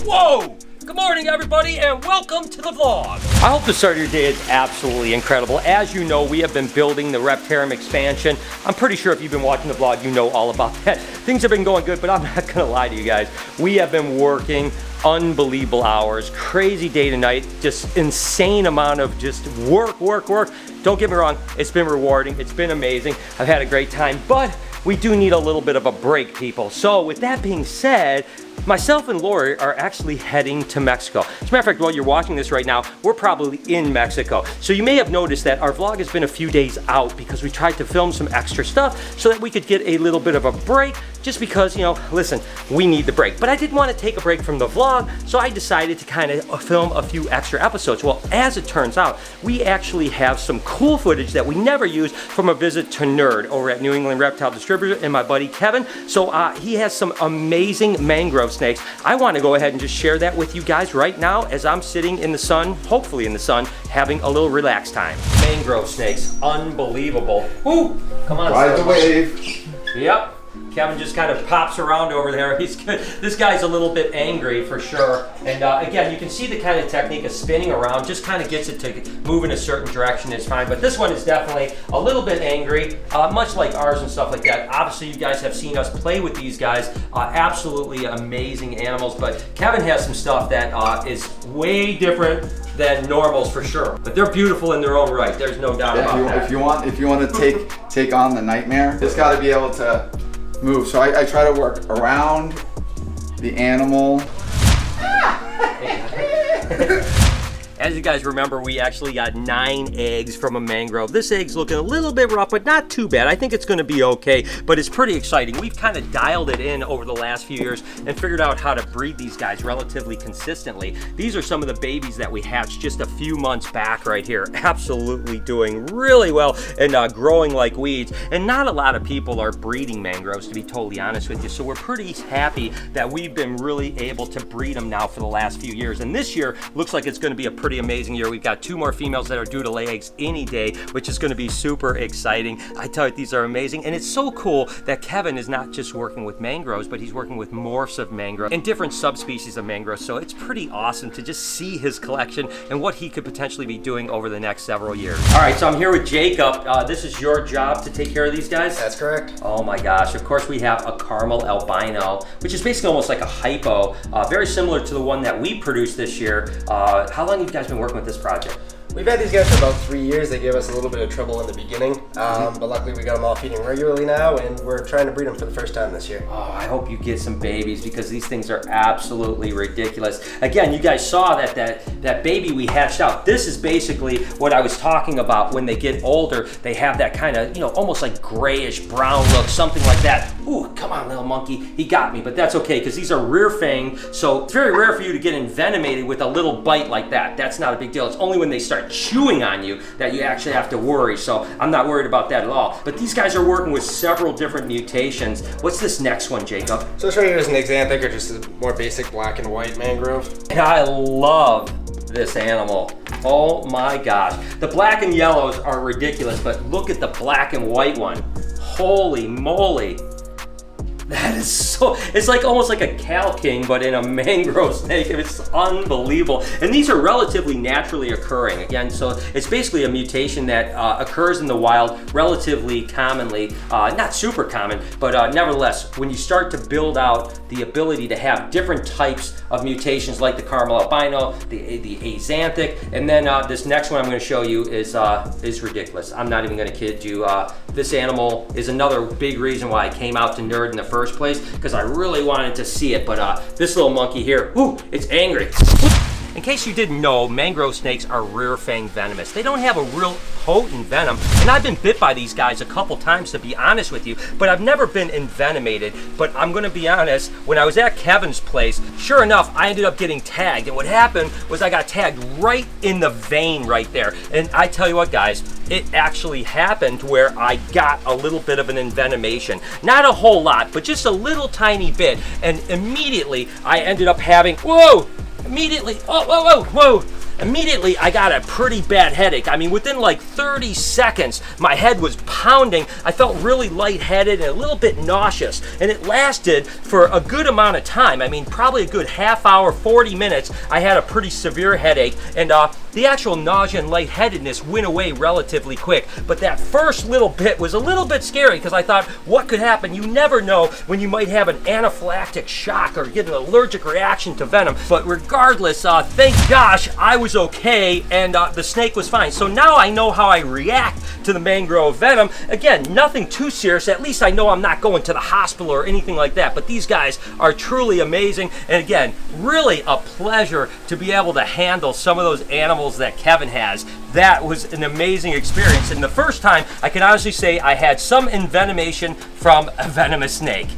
Whoa! Good morning, everybody, and welcome to the vlog. I hope the start of your day is absolutely incredible. As you know, we have been building the Reptarium expansion. I'm pretty sure if you've been watching the vlog, you know all about that. Things have been going good, but I'm not gonna lie to you guys. We have been working unbelievable hours, crazy day to night, just insane amount of just work. Don't get me wrong, it's been rewarding, it's been amazing. I've had a great time, but we do need a little bit of a break, people. So with that being said, myself and Lori are actually heading to Mexico. As a matter of fact, while you're watching this right now, we're probably in Mexico. So you may have noticed that our vlog has been a few days out because we tried to film some extra stuff so that we could get a little bit of a break, just because, you know, listen, we need the break. But I didn't want to take a break from the vlog, so I decided to kind of film a few extra episodes. Well, as it turns out, we actually have some cool footage that we never used from a visit to Nerd over at New England Reptile Distributor and my buddy Kevin. So he has some amazing mangrove snakes. I want to go ahead and just share that with you guys right now as I'm sitting in the sun, hopefully in the sun, having a little relaxed time. Mangrove snakes, unbelievable. Woo! Come on, ride the wave. Yep. Kevin just kind of pops around over there. He's good. This guy's a little bit angry for sure. And again, you can see the kind of technique of spinning around, just kind of gets it to move in a certain direction is fine. But this one is definitely a little bit angry, much like ours and stuff like that. Obviously, you guys have seen us play with these guys. Absolutely amazing animals. But Kevin has some stuff that is way different than normals for sure. But they're beautiful in their own right. There's no doubt about that. If you want to take on the nightmare, it's got to be able to move. So I try to work around the animal. As you guys remember, we actually got 9 eggs from a mangrove. This egg's looking a little bit rough, but not too bad. I think it's gonna be okay, but it's pretty exciting. We've kind of dialed it in over the last few years and figured out how to breed these guys relatively consistently. These are some of the babies that we hatched just a few months back right here. Absolutely doing really well and growing like weeds. And not a lot of people are breeding mangroves, to be totally honest with you. So we're pretty happy that we've been really able to breed them now for the last few years. And this year looks like it's gonna be a pretty amazing year. We've got 2 more females that are due to lay eggs any day, which is going to be super exciting. I tell you, these are amazing, and it's so cool that Kevin is not just working with mangroves, but he's working with morphs of mangrove and different subspecies of mangroves. So it's pretty awesome to just see his collection and what he could potentially be doing over the next several years. All right, so I'm here with Jacob. This is your job to take care of these guys? That's correct. Oh my gosh. Of course, we have a caramel albino, which is basically almost like a hypo, very similar to the one that we produced this year. How long have you guys been working with this project? We've had these guys for about 3 years. They gave us a little bit of trouble in the beginning, but luckily we got them all feeding regularly now, and we're trying to breed them for the first time this year. Oh, I hope you get some babies because these things are absolutely ridiculous. Again, you guys saw that baby we hatched out. This is basically what I was talking about. When they get older, they have that kind of, you know, almost like grayish brown look, something like that. Ooh, come on, little monkey. He got me, but that's okay because these are rear-fanged, so it's very rare for you to get envenomated with a little bite like that. That's not a big deal. It's only when they start chewing on you that you actually have to worry, so I'm not worried about that at all. But these guys are working with several different mutations. What's this next one, Jacob? So this right here is an axanthic, or just a more basic black and white mangrove. And I love this animal. Oh my gosh. The black and yellows are ridiculous, but look at the black and white one. Holy moly. That is so, it's like almost like a Cal King, but in a mangrove snake. It's unbelievable. And these are relatively naturally occurring. Again, so it's basically a mutation that occurs in the wild relatively commonly. Not super common, but nevertheless, when you start to build out the ability to have different types of mutations like the caramel albino, the axanthic, and then this next one I'm going to show you is ridiculous. I'm not even going to kid you. This animal is another big reason why I came out to Nerd in the first place, because I really wanted to see it. But this little monkey here, ooh, it's angry. In case you didn't know, mangrove snakes are rear-fanged venomous. They don't have a real potent venom, and I've been bit by these guys a couple times, to be honest with you, but I've never been envenomated. But I'm gonna be honest, when I was at Kevin's place, sure enough, I ended up getting tagged, and what happened was I got tagged right in the vein right there. And I tell you what, guys, it actually happened where I got a little bit of an envenomation. Not a whole lot, but just a little tiny bit, and immediately I ended up having, whoa! Immediately, oh, whoa, whoa, whoa. immediately I got a pretty bad headache. I mean, within like 30 seconds, my head was pounding. I felt really lightheaded and a little bit nauseous, and it lasted for a good amount of time. I mean, probably a good half hour, 40 minutes. I had a pretty severe headache, and the actual nausea and lightheadedness went away relatively quick. But that first little bit was a little bit scary because I thought, what could happen? You never know when you might have an anaphylactic shock or get an allergic reaction to venom. But regardless, thank gosh, I was okay, and the snake was fine. So now I know how I react to the mangrove venom. Again, nothing too serious. At least I know I'm not going to the hospital or anything like that. But these guys are truly amazing. And again, really a pleasure to be able to handle some of those animals that Kevin has. That was an amazing experience. And the first time, I can honestly say I had some envenomation from a venomous snake.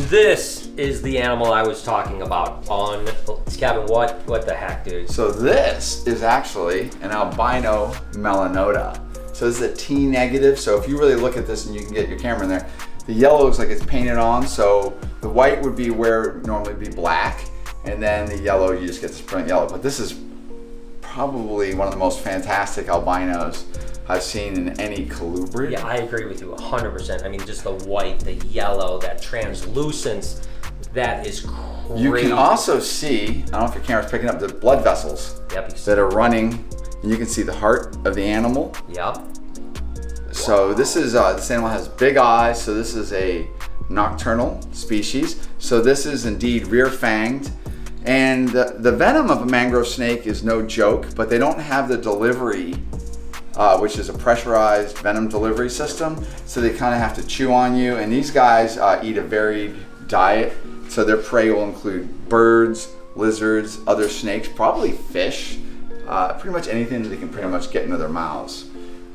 This is the animal I was talking about on Kevin. What the heck, dude? So this is actually an albino melanota. So this is a T negative. So if you really look at this and you can get your camera in there, the yellow looks like it's painted on. So the white would be where it would normally be black, and then the yellow, you just get this brilliant yellow. But this is probably one of the most fantastic albinos I've seen in any colubrid. Yeah, I agree with you 100%. I mean, just the white, the yellow, that translucence, that is crazy. You can also see, I don't know if your camera's picking up, the blood vessels that are running, and you can see the heart of the animal. Yep. So this is, this animal has big eyes, so this is a nocturnal species. So this is indeed rear-fanged. And the venom of a mangrove snake is no joke, but they don't have the delivery, which is a pressurized venom delivery system. So they kind of have to chew on you. And these guys eat a varied diet. So their prey will include birds, lizards, other snakes, probably fish, pretty much anything that they can pretty much get into their mouths.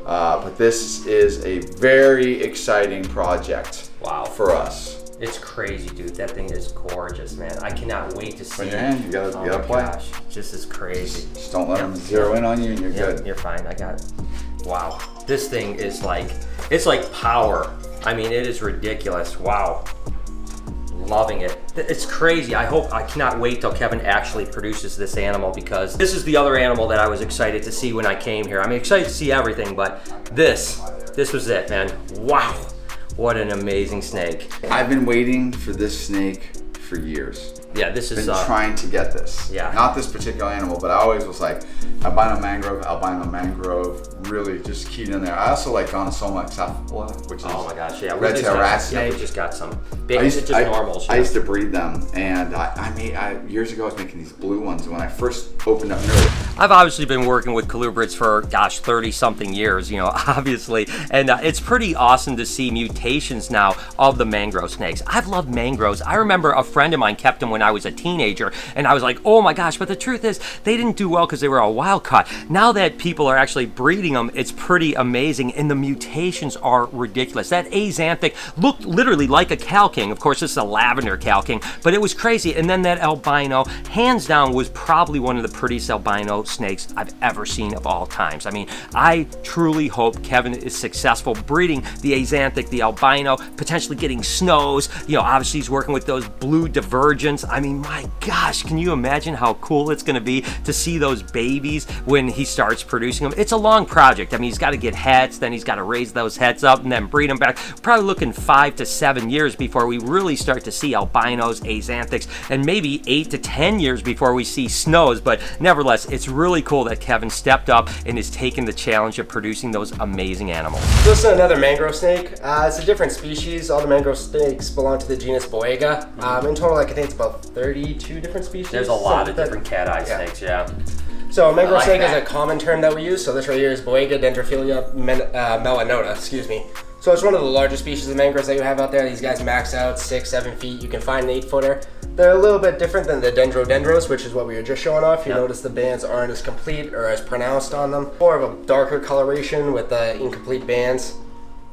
But this is a very exciting project for us. It's crazy, dude. That thing is gorgeous, man. I cannot wait to see. Put your hand, you gotta play. Gosh, just as crazy. Just don't let them zero in on you and you're good. You're fine, I got it. Wow, this thing is like, it's like power. I mean, it is ridiculous. Wow, loving it. It's crazy. I cannot wait till Kevin actually produces this animal, because this is the other animal that I was excited to see when I came here. I'm excited to see everything, but this was it, man. Wow. What an amazing snake. I've been waiting for this snake for years. Yeah, this is... Been trying to get this. Yeah. Not this particular animal, but I always was like, albino mangrove, really just keyed in there. I also like Gonosoma excephala, which is oh my gosh, yeah. red tail rat snake. Yeah, we just got some. It's just normal. I used to breed them, and years ago I was making these blue ones when I first opened up Nerd. I've obviously been working with colubrids for, 30-something years, obviously. And it's pretty awesome to see mutations now of the mangrove snakes. I've loved mangroves. I remember a friend of mine kept them when I was a teenager, and I was like, oh my gosh, but the truth is, they didn't do well because they were a wild caught. Now that people are actually breeding them, it's pretty amazing, and the mutations are ridiculous. That axanthic looked literally like a cow king. Of course, this is a lavender cow king, but it was crazy. And then that albino, hands down, was probably one of the prettiest albino snakes I've ever seen of all times. I mean, I truly hope Kevin is successful breeding the axanthic, the albino, potentially getting snows. Obviously he's working with those blue divergents. I mean, my gosh, can you imagine how cool it's gonna be to see those babies when he starts producing them? It's a long project. I mean, he's got to get heads, then he's got to raise those heads up and then breed them back. Probably looking 5 to 7 years before we really start to see albinos, axanthics, and maybe 8 to 10 years before we see snows. But nevertheless, it's really cool that Kevin stepped up and is taking the challenge of producing those amazing animals. This is another mangrove snake. It's a different species. All the mangrove snakes belong to the genus Boega. In total, I think it's about 32 different species. There's a lot of different cat-eye snakes, yeah. So mangrove snake is a common term that we use. So this right here is Boega dendrophilia melanota, excuse me. So it's one of the largest species of mangroves that you have out there. These guys max out 6-7 feet. You can find an 8-footer. They're a little bit different than the dendrodendros, which is what we were just showing off. You notice the bands aren't as complete or as pronounced on them. More of a darker coloration with incomplete bands.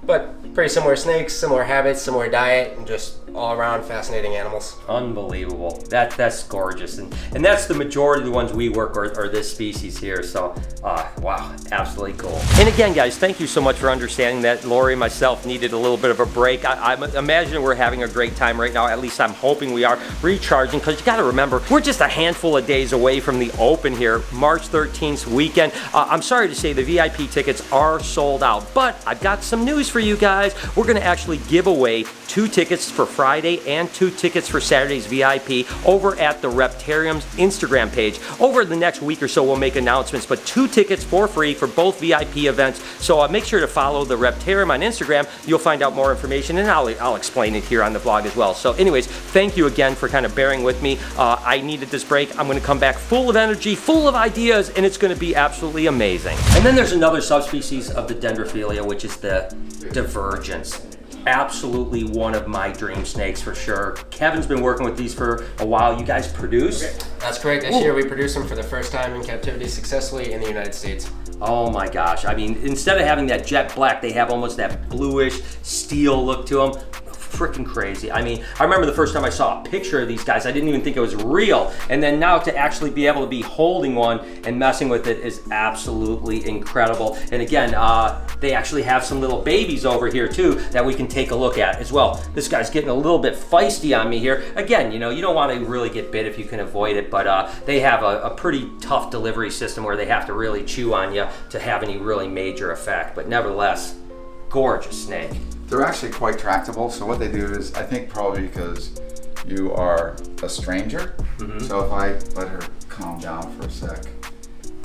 But pretty similar snakes, similar habits, similar diet, and just all around fascinating animals. Unbelievable. That's gorgeous, and that's the majority of the ones we work with are this species here. So, wow, absolutely cool. And again, guys, thank you so much for understanding that Lori and myself needed a little bit of a break. I'm imagining we're having a great time right now. At least I'm hoping we are, recharging, because you got to remember we're just a handful of days away from the open here, March 13th weekend. I'm sorry to say the VIP tickets are sold out, but I've got some news for you guys. We're going to actually give away 2 tickets for Friday and 2 tickets for Saturday's VIP over at the Reptarium's Instagram page. Over the next week or so, we'll make announcements, but 2 tickets for free for both VIP events. So make sure to follow the Reptarium on Instagram. You'll find out more information, and I'll explain it here on the vlog as well. So anyways, thank you again for kind of bearing with me. I needed this break. I'm going to come back full of energy, full of ideas, and it's going to be absolutely amazing. And then there's another subspecies of the Dendrophilia, which is the Divergence. Absolutely one of my dream snakes for sure. Kevin's been working with these for a while. You guys produce? That's correct. This year we produced them for the first time in captivity successfully in the United States. Oh my gosh. I mean, instead of having that jet black, they have almost that bluish steel look to them. Freaking crazy. I mean, I remember the first time I saw a picture of these guys, I didn't even think it was real. And then now to actually be able to be holding one and messing with it is absolutely incredible. And again, they actually have some little babies over here too that we can take a look at as well. This guy's getting a little bit feisty on me here. Again, you know, you don't want to really get bit if you can avoid it, but they have a pretty tough delivery system where they have to really chew on you to have any really major effect. But nevertheless, gorgeous snake. They're actually quite tractable. So what they do is, I think probably because you are a stranger. So if I let her calm down for a sec,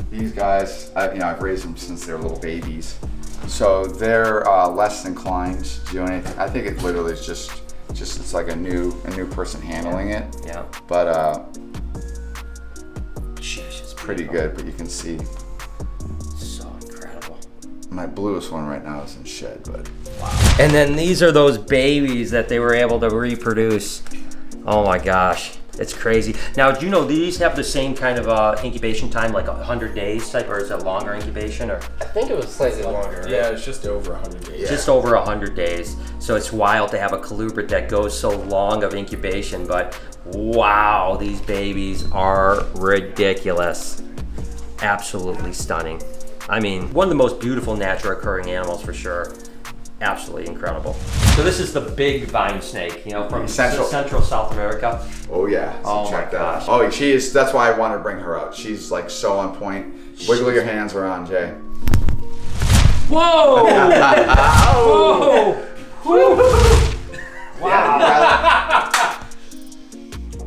these guys, I've raised them since they're little babies. So they're less inclined to do anything. I think it literally is just it's like a new person handling it. Yeah. But Sheesh, it's pretty good. But you can see so incredible. my bluest one right now is in shed, but. Wow. And then these are those babies that they were able to reproduce. Oh my gosh, it's crazy. Now, do you know these have the same kind of incubation time, like 100 days type, or is it longer incubation? Or I think it was slightly longer. Yeah, it's just over 100 days. just over 100 days. So it's wild to have a colubrid that goes so long of incubation, but wow, these babies are ridiculous. Absolutely stunning. I mean, one of the most beautiful natural occurring animals for sure. Absolutely incredible. So this is the big vine snake, you know, from Central South America. Oh yeah. So Oh check my that gosh. out. Oh, she is. That's why I wanted to bring her out. She's like so on point. Wiggle your hands around, Jay. Whoa! Oh. Whoa! Wow!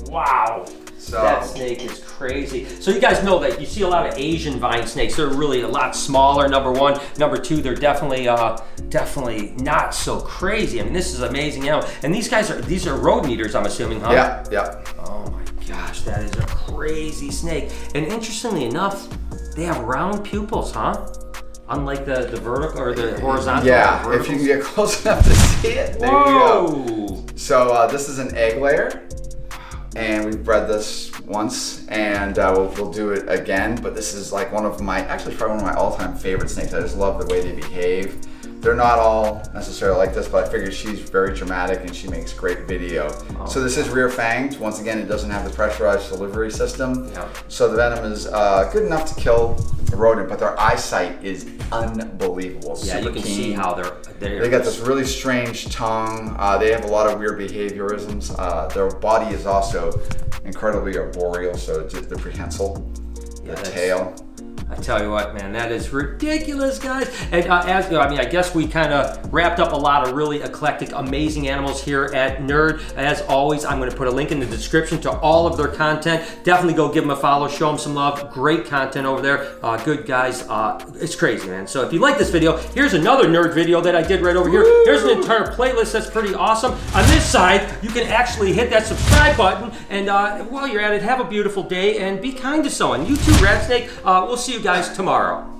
Wow! So That snake is crazy. So you guys know that you see a lot of Asian vine snakes. They're really a lot smaller, number one. Number two, they're definitely not so crazy. I mean, this is amazing animal. And these are rodent eaters, I'm assuming, huh? yeah, yeah. Oh my gosh, that is a crazy snake. And interestingly enough, they have round pupils, huh? Unlike the vertical or the horizontal. Yeah, if you can get close enough to see it. There you go. Whoa! So this is an egg layer, and we've bred this once, and we'll do it again. But this is like probably one of my all-time favorite snakes. I just love the way they behave. They're not all necessarily like this, but I figured she's very dramatic and she makes great video. So this is rear-fanged. Once again, it doesn't have the pressurized delivery system. Yeah. So the venom is good enough to kill a rodent, but their eyesight is unbelievable. Yeah, Super you can keen. see how They got this really strange tongue. They have a lot of weird behaviorisms. Their body is also incredibly arboreal, so they're prehensile. Yeah, The tail. I tell you what, man, that is ridiculous, guys. And as you know, I mean, I guess we kind of wrapped up a lot of really eclectic, amazing animals here at Nerd. As always, I'm going to put a link in the description to all of their content. Definitely go give them a follow, show them some love. Great content over there. Good guys. It's crazy, man. So if you like this video, here's another Nerd video that I did right over here. Here's an entire playlist that's pretty awesome. On this side, you can actually hit that subscribe button. And while you're at it, have a beautiful day and be kind to someone. You too, Rat Snake. We'll see you guys tomorrow.